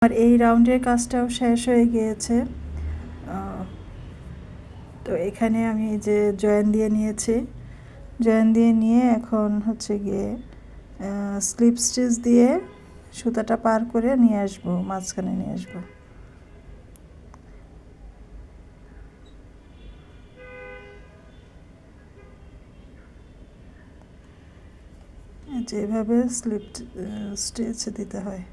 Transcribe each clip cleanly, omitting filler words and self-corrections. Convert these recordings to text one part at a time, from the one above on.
আর এই রাউন্ডের কাজটাও শেষ হয়ে গিয়েছে। তো এখানে আমি যে জয়েন দিয়ে নিয়েছি, জয়েন দিয়ে নিয়ে এখন হচ্ছে গিয়ে স্লিপ স্টিচ দিয়ে সুতাটা পার করে নিয়ে আসবো, মাঝখানে নিয়ে আসবো। যেভাবে স্লিপ স্টিচ দিতে হয়।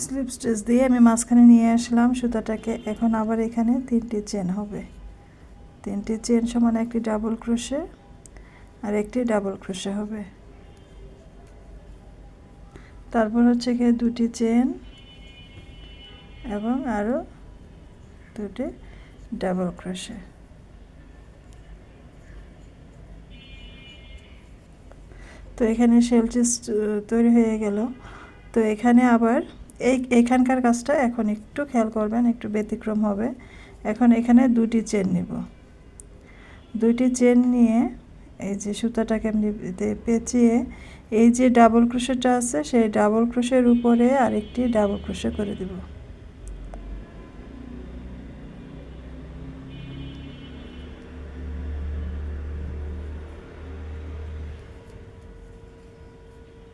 স্লিপ স্টিচ দিয়ে আমি মাঝখানে নিয়ে আসলাম সুতাটাকে। এখন আবার এখানে 3টি চেন হবে, 3টি চেন সমান একটি ডাবল ক্রোশে আর একটি ডাবল ক্রোশে হবে। তারপর হচ্ছে গিয়ে 2টি চেন এবং আরও 2টি ডাবল ক্রোশে। তো এখানে শেলটি তৈরি হয়ে গেল। তো এখানে আবার এখানকার কাজটা এখন একটু খেয়াল করবেন, একটু ব্যতিক্রম হবে। এখন এখানে 2টি চেন নিব, 2টি চেন নিয়ে এই যে সুতাটাকে আমি পেঁচিয়ে এই যে ডাবল ক্রোশেটা আছে সেই ডাবল ক্রোশের উপরে আরেকটি ডাবল ক্রোশে করে দিব।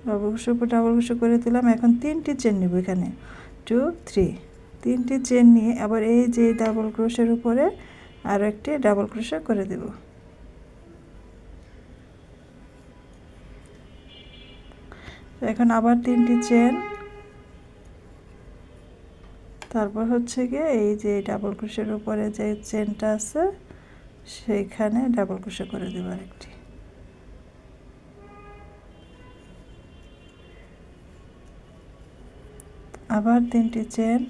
ডাবল ক্রোশের উপর ডাবল ক্রোশে করে দিলাম। এখন 3টি চেন নিব, এখানে 2 3 3টি চেন নিয়ে আবার এই যে ডাবল ক্রোশের উপরে আরও একটি ডাবল ক্রোশে করে দেব। এখন আবার 3টি চেন, তারপর হচ্ছে গিয়ে এই যে ডাবল ক্রোশের উপরে যে চেনটা আছে সেইখানে ডাবল ক্রোশে করে দেব আরেকটি। আবার 3টি চেন,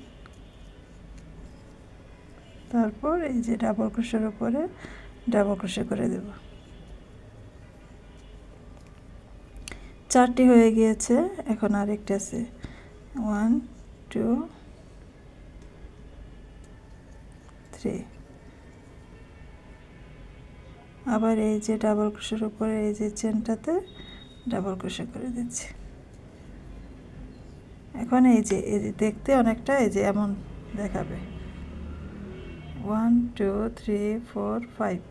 তারপর এই যে ডাবল ক্রোশের উপরে ডাবল ক্রোশে করে দেব। 4টি হয়ে গিয়েছে, এখন আরেকটা আছে 1 2 3। আবার এই যে ডাবল ক্রোশের উপরে এই যে চেনটাতে ডাবল ক্রোশে করে দিচ্ছি। এখন এই যে দেখতে অনেকটা এই যে এমন দেখাবে, 1 2 3 4 5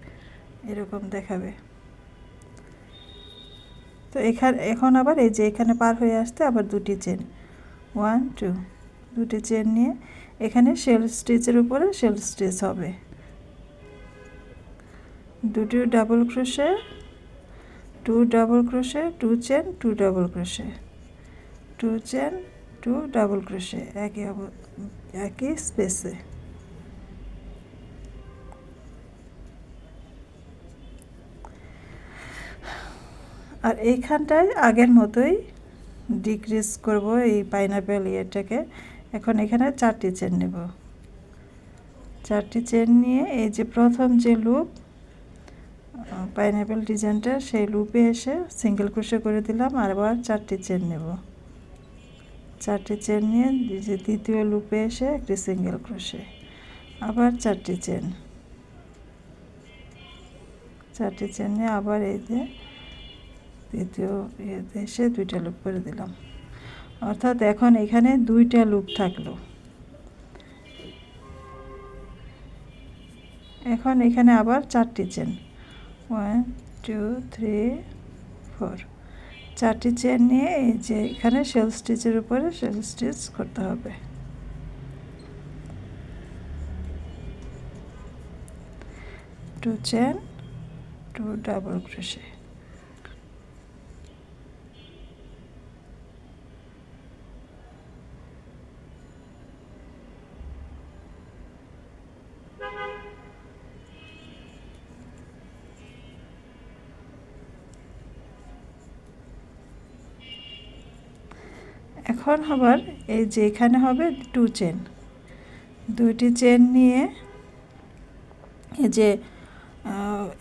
এরকম দেখাবে। তো এখন আবার এই যে এখানে পার হয়ে আসতে আবার 2টি চেন, 1 2, 2টি চেন নিয়ে এখানে শেল স্টিচের উপরে শেল স্টিচ হবে। 2টি double crochet, 2 double crochet, 2 chain, 2 double crochet, 2 chain, 2 double crochet একই স্পেসে। আর এইখানটায় আগের মতোই ডিক্রিজ করব এই পাইনাপেল ইয়েটাকে। এখন এখানে 4টি চেন নেব, 4টি চেন নিয়ে এই যে প্রথম যে লুপ পাইনাপেল ডিজাইনটা সেই লুপে এসে সিঙ্গেল ক্রোশে করে দিলাম। আর আবার 4টি চেন নেব, 4টি চেন নিয়ে যে দ্বিতীয় লুপে এসে একটি সিঙ্গেল ক্রোশে, আবার 4টি চেন, 4টি চেন নিয়ে আবার এই যে দ্বিতীয় ইয়েতে এসে 2টা লুপ করে দিলাম। অর্থাৎ এখন এখানে 2টা লুপ থাকলো। এখন এখানে আবার 4টি চেন, 1 2 3 4, 4টি চেন নিয়ে এই যে এখানে শেল স্টিচের উপরে শেল স্টিচ করতে হবে। 2 চেন, 2 ডাবল ক্রোশে। এখন আবার এই যে এখানে হবে 2 চেন, 2টি চেন নিয়ে এই যে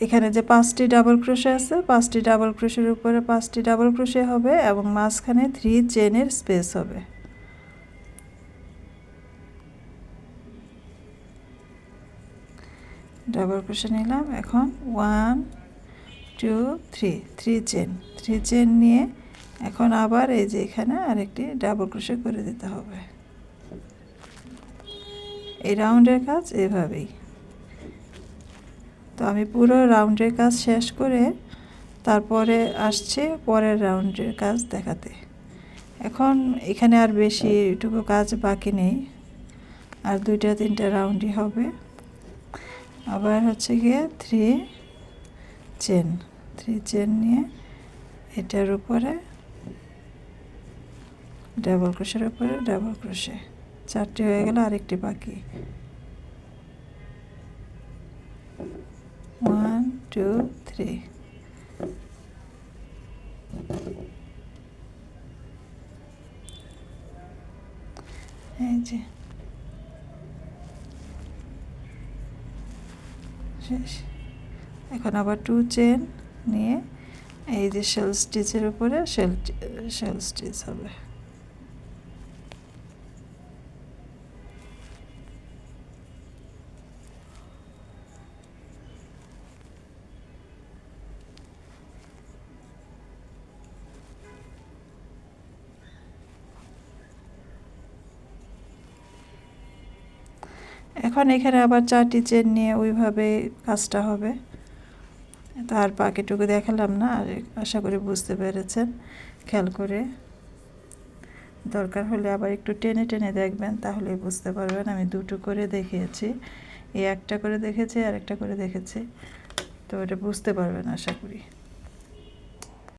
এখানে যে 5টি ডাবল ক্রোশে আছে 5টি ডাবল ক্রোশের উপরে 5টি ডাবল ক্রোশে হবে এবং মাঝখানে 3 চেনের স্পেস হবে। ডাবল ক্রোশে নিলাম। এখন 1 2 3 চেন, 3 চেন নিয়ে এখন আবার এই যে এখানে আরেকটি ডাবল ক্রোশে করে দিতে হবে। এই রাউন্ডের কাজ এভাবেই। তো আমি পুরো রাউন্ডের কাজ শেষ করে তারপরে আসছে পরের রাউন্ডের কাজ দেখাতে। এখন এখানে আর বেশি এটুকু কাজ বাকি নেই, আর 2-3টা রাউন্ডই হবে। আবার হচ্ছে গিয়ে 3 চেন নিয়ে এটার উপরে ডাবল ক্রোশের উপরে ডাবল ক্রোশে, 4টি হয়ে গেল, আরেকটি বাকি। 1 2 3। এই যে শেষ। এখন আবার 2 চেন নিয়ে এই যে শেল স্টিচের উপরে শেল স্টিচ হবে। এখন এখানে আবার 4টি চেন নিয়ে ওইভাবে কাজটা হবে। তার বাকিটুকু দেখালাম না, আর আশা করি বুঝতে পেরেছেন খেয়াল করে। দরকার হলে আবার একটু টেনে টেনে দেখবেন, তাহলে বুঝতে পারবেন। আমি দুটো করে দেখিয়েছি, এই একটা করে দেখেছি আর একটা করে দেখেছি, তো এটা বুঝতে পারবেন আশা করি।